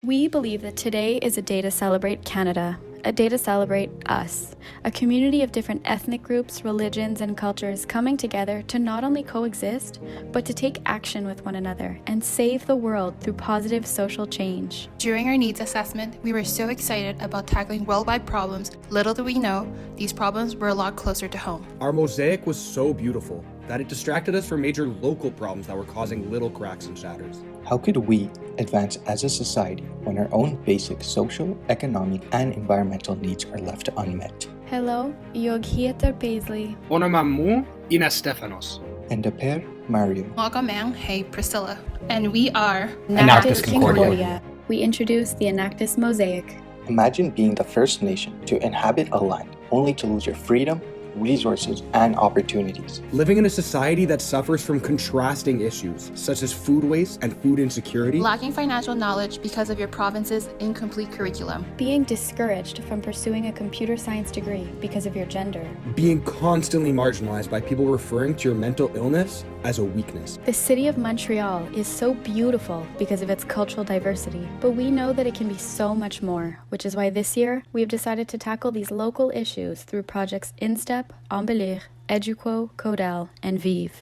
We believe that today is a day to celebrate Canada, a day to celebrate us, a community of different ethnic groups, religions, and cultures coming together to not only coexist, but to take action with one another and save the world through positive social change. During our needs assessment, we were so excited about tackling worldwide problems. Little did we know, these problems were a lot closer to home. Our mosaic was so beautiful that it distracted us from major local problems that were causing little cracks and shatters. How could we advance as a society when our own basic social, economic, and environmental needs are left unmet? Hello, Yogieter Paisley. Onomamu Ina Stefanos. And the pair, Mario. Welcome, hey Priscilla. And we are Enactus Concordia. We introduce the Enactus Mosaic. Imagine being the first nation to inhabit a land only to lose your freedom, resources, and opportunities. Living in a society that suffers from contrasting issues, such as food waste and food insecurity. Lacking financial knowledge because of your province's incomplete curriculum. Being discouraged from pursuing a computer science degree because of your gender. Being constantly marginalized by people referring to your mental illness as a weakness. The city of Montreal is so beautiful because of its cultural diversity, but we know that it can be so much more, which is why this year we've decided to tackle these local issues through projects InStep, Embellir, CQdElle, and Vive.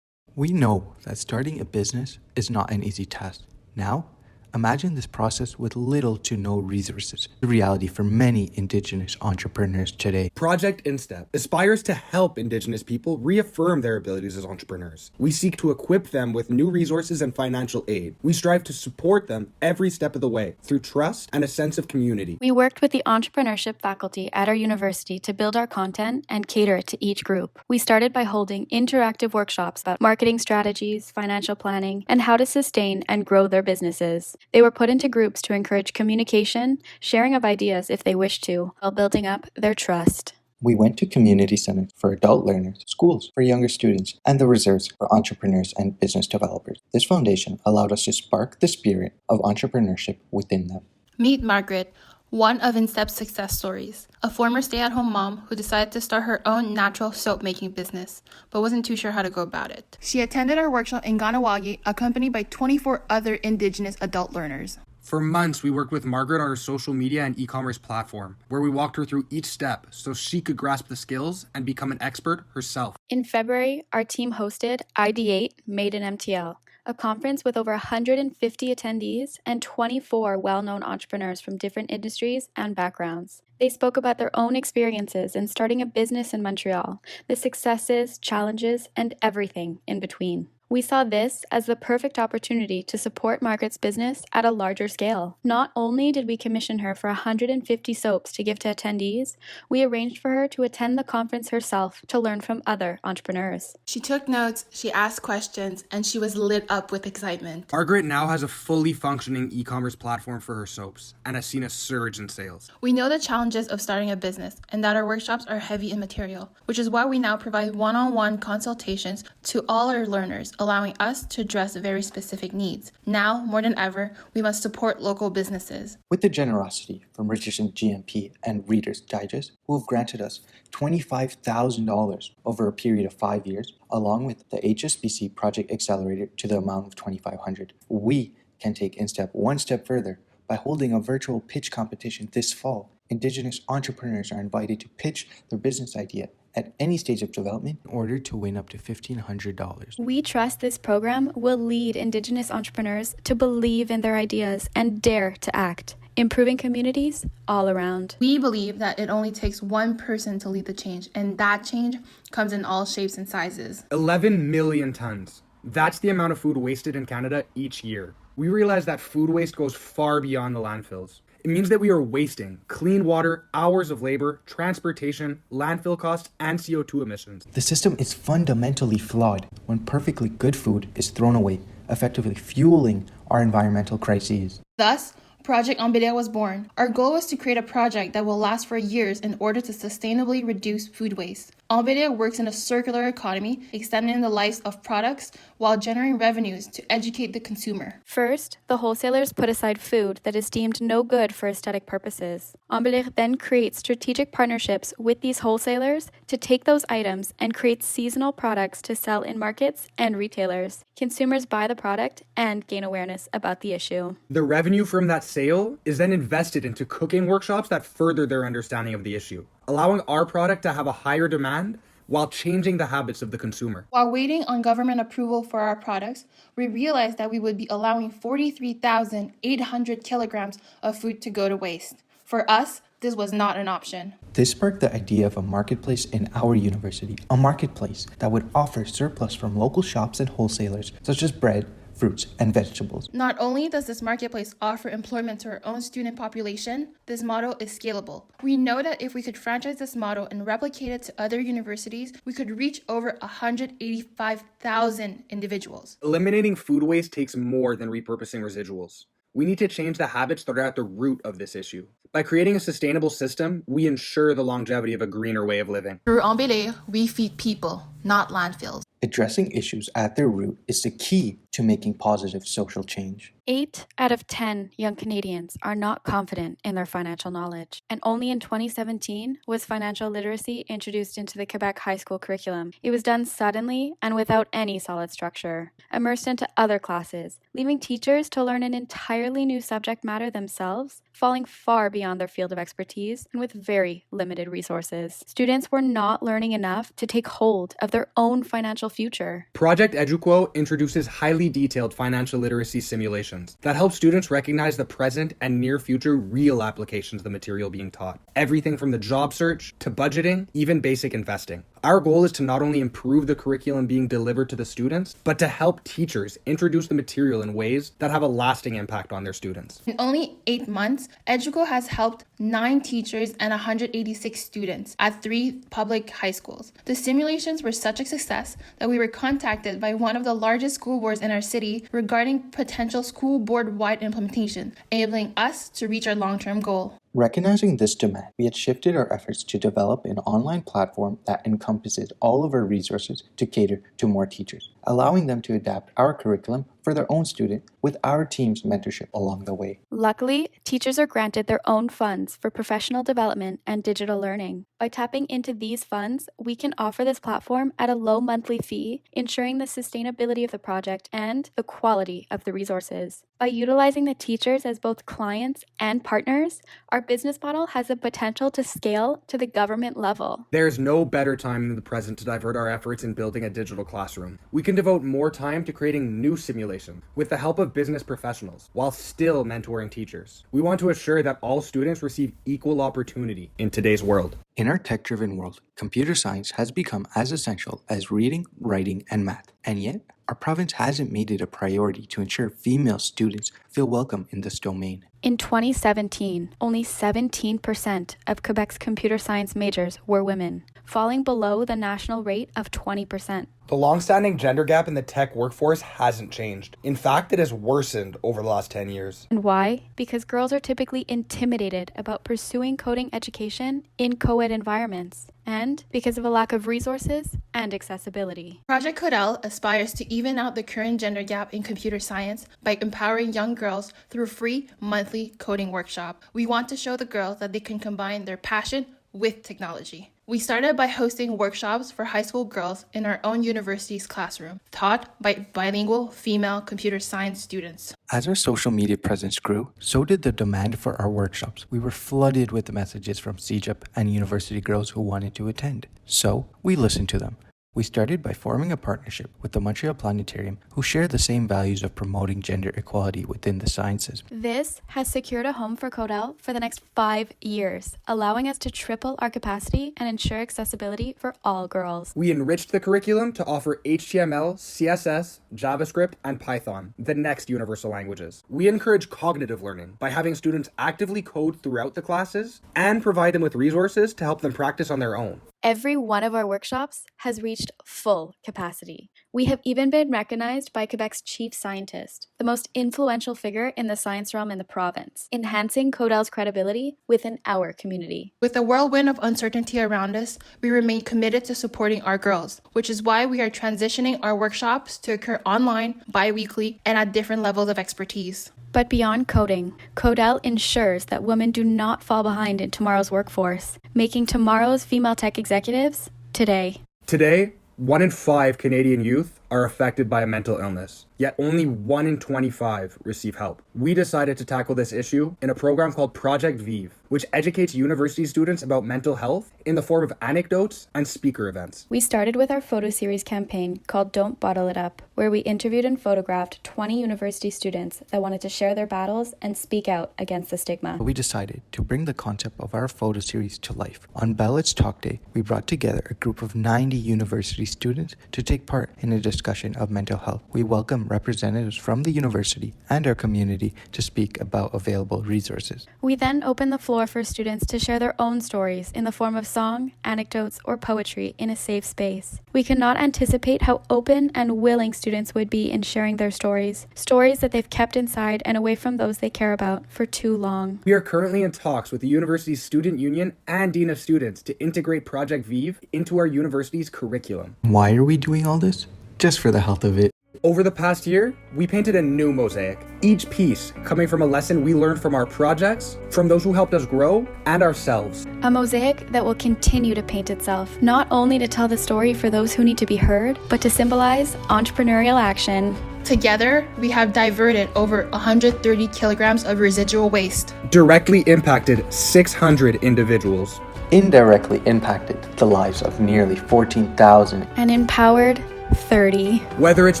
We know that starting a business is not an easy task. Now, imagine this process with little to no resources, the reality for many Indigenous entrepreneurs today. Project InStep aspires to help Indigenous people reaffirm their abilities as entrepreneurs. We seek to equip them with new resources and financial aid. We strive to support them every step of the way through trust and a sense of community. We worked with the entrepreneurship faculty at our university to build our content and cater it to each group. We started by holding interactive workshops about marketing strategies, financial planning, and how to sustain and grow their businesses. They were put into groups to encourage communication, sharing of ideas if they wish to, while building up their trust. We went to community centers for adult learners, schools for younger students, and the reserves for entrepreneurs and business developers. This foundation allowed us to spark the spirit of entrepreneurship within them. Meet Margaret, one of InStep's success stories, a former stay-at-home mom who decided to start her own natural soap-making business, but wasn't too sure how to go about it. She attended our workshop in Ganawagi, accompanied by 24 other Indigenous adult learners. For months, we worked with Margaret on her social media and e-commerce platform, where we walked her through each step so she could grasp the skills and become an expert herself. In February, our team hosted ID8 MADEINMTL, a conference with over 150 attendees and 24 well-known entrepreneurs from different industries and backgrounds. They spoke about their own experiences in starting a business in Montreal, the successes, challenges, and everything in between. We saw this as the perfect opportunity to support Margaret's business at a larger scale. Not only did we commission her for 150 soaps to give to attendees, we arranged for her to attend the conference herself to learn from other entrepreneurs. She took notes, she asked questions, and she was lit up with excitement. Margaret now has a fully functioning e-commerce platform for her soaps and has seen a surge in sales. We know the challenges of starting a business and that our workshops are heavy in material, which is why we now provide one-on-one consultations to all our learners, allowing us to address very specific needs. Now, more than ever, we must support local businesses. With the generosity from Richardson GMP and Reader's Digest, who have granted us $25,000 over a period of 5 years, along with the HSBC Project Accelerator to the amount of $2,500, we can take InStep one step further by holding a virtual pitch competition this fall. Indigenous entrepreneurs are invited to pitch their business idea at any stage of development in order to win up to $1,500. We trust this program will lead Indigenous entrepreneurs to believe in their ideas and dare to act, improving communities all around. We believe that it only takes one person to lead the change, and that change comes in all shapes and sizes. 11 million tons. That's the amount of food wasted in Canada each year. We realize that food waste goes far beyond the landfills. It means that we are wasting clean water, hours of labor, transportation, landfill costs, and CO2 emissions. The system is fundamentally flawed when perfectly good food is thrown away, effectively fueling our environmental crises. Thus, Project Embellir was born. Our goal was to create a project that will last for years in order to sustainably reduce food waste. MADEINMTL works in a circular economy, extending the lives of products while generating revenues to educate the consumer. First, the wholesalers put aside food that is deemed no good for aesthetic purposes. MADEINMTL then creates strategic partnerships with these wholesalers to take those items and create seasonal products to sell in markets and retailers. Consumers buy the product and gain awareness about the issue. The revenue from that sale is then invested into cooking workshops that further their understanding of the issue, allowing our product to have a higher demand while changing the habits of the consumer. While waiting on government approval for our products, we realized that we would be allowing 43,800 kilograms of food to go to waste. For us, this was not an option. This sparked the idea of a marketplace in our university, a marketplace that would offer surplus from local shops and wholesalers, such as bread, fruits, and vegetables. Not only does this marketplace offer employment to our own student population, this model is scalable. We know that if we could franchise this model and replicate it to other universities, we could reach over 185,000 individuals. Eliminating food waste takes more than repurposing residuals. We need to change the habits that are at the root of this issue. By creating a sustainable system, we ensure the longevity of a greener way of living. Through MADEINMTL, we feed people, not landfills. Addressing issues at their root is the key to making positive social change. 8 out of 10 young Canadians are not confident in their financial knowledge, and only in 2017 was financial literacy introduced into the Quebec high school curriculum. It was done suddenly and without any solid structure, immersed into other classes, leaving teachers to learn an entirely new subject matter themselves, falling far beyond their field of expertise and with very limited resources. Students were not learning enough to take hold of their own financial future. Project EduQuo introduces highly detailed financial literacy simulations that help students recognize the present and near future real applications of the material being taught. Everything from the job search to budgeting, even basic investing. Our goal is to not only improve the curriculum being delivered to the students, but to help teachers introduce the material in ways that have a lasting impact on their students. In only 8 months, EduQuo has helped 9 teachers and 186 students at 3 public high schools. The simulations were such a success that we were contacted by one of the largest school boards in our city regarding potential school board-wide implementation, enabling us to reach our long-term goal. Recognizing this demand, we had shifted our efforts to develop an online platform that encompasses all of our resources to cater to more teachers, allowing them to adapt our curriculum for their own student with our team's mentorship along the way. Luckily, teachers are granted their own funds for professional development and digital learning. By tapping into these funds, we can offer this platform at a low monthly fee, ensuring the sustainability of the project and the quality of the resources. By utilizing the teachers as both clients and partners, our business model has the potential to scale to the government level. There is no better time than the present to divert our efforts in building a digital classroom. We can devote more time to creating new simulations with the help of business professionals, while still mentoring teachers. We want to assure that all students receive equal opportunity in today's world. In our tech-driven world, computer science has become as essential as reading, writing, and math. And yet, our province hasn't made it a priority to ensure female students feel welcome in this domain. In 2017, only 17% of Quebec's computer science majors were women, falling below the national rate of 20%. The long-standing gender gap in the tech workforce hasn't changed. In fact, it has worsened over the last 10 years. And why? Because girls are typically intimidated about pursuing coding education in co-ed environments, and because of a lack of resources and accessibility. Project CQdElle aspires to even out the current gender gap in computer science by empowering young girls through a free monthly coding workshop. We want to show the girls that they can combine their passion with technology. We started by hosting workshops for high school girls in our own university's classroom, taught by bilingual female computer science students. As our social media presence grew, so did the demand for our workshops. We were flooded with messages from CJEP and university girls who wanted to attend. So we listened to them. We started by forming a partnership with the Montreal Planetarium, who share the same values of promoting gender equality within the sciences. This has secured a home for CQdElle for the next 5 years, allowing us to triple our capacity and ensure accessibility for all girls. We enriched the curriculum to offer HTML, CSS, JavaScript, and Python, the next universal languages. We encourage cognitive learning by having students actively code throughout the classes and provide them with resources to help them practice on their own. Every one of our workshops has reached full capacity. We have even been recognized by Quebec's chief scientist, the most influential figure in the science realm in the province, enhancing CQdElle's credibility within our community. With a whirlwind of uncertainty around us, we remain committed to supporting our girls, which is why we are transitioning our workshops to occur online, bi-weekly, and at different levels of expertise. But beyond coding, CQdElle ensures that women do not fall behind in tomorrow's workforce, making tomorrow's female tech executives today. Today, 1 in 5 Canadian youth are affected by a mental illness, yet only 1 in 25 receive help. We decided to tackle this issue in a program called Project Vive, which educates university students about mental health in the form of anecdotes and speaker events. We started with our photo series campaign called Don't Bottle It Up, where we interviewed and photographed 20 university students that wanted to share their battles and speak out against the stigma. We decided to bring the concept of our photo series to life. On Ballots Talk Day, we brought together a group of 90 university students to take part in a discussion of mental health. We welcome representatives from the university and our community to speak about available resources. We then opened the floor for students to share their own stories in the form of song, anecdotes, or poetry in a safe space. We could not anticipate how open and willing students would be in sharing their stories that they've kept inside and away from those they care about for too long. We are currently in talks with the university's student union and dean of students to integrate Project Vive into our university's curriculum. Why are we doing all this? Just for the health of it. Over the past year, we painted a new mosaic, each piece coming from a lesson we learned from our projects, from those who helped us grow, and ourselves. A mosaic that will continue to paint itself, not only to tell the story for those who need to be heard, but to symbolize entrepreneurial action. Together, we have diverted over 130 kilograms of residual waste. Directly impacted 600 individuals. Indirectly impacted the lives of nearly 14,000. And empowered 30. Whether it's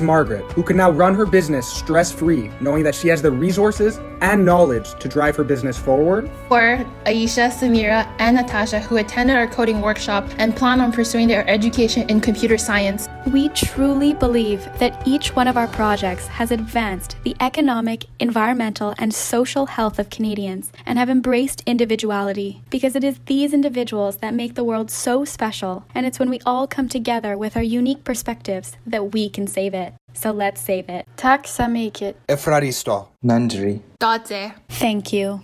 Margaret, who can now run her business stress-free, knowing that she has the resources and knowledge to drive her business forward. Or Aisha, Samira, and Natasha, who attended our coding workshop and plan on pursuing their education in computer science. We truly believe that each one of our projects has advanced the economic, environmental, and social health of Canadians and have embraced individuality, because it is these individuals that make the world so special, and it's when we all come together with our unique perspectives that we can save it. So let's save it. Tak sa make it. Efraristo. Nandri. Dadze. Thank you.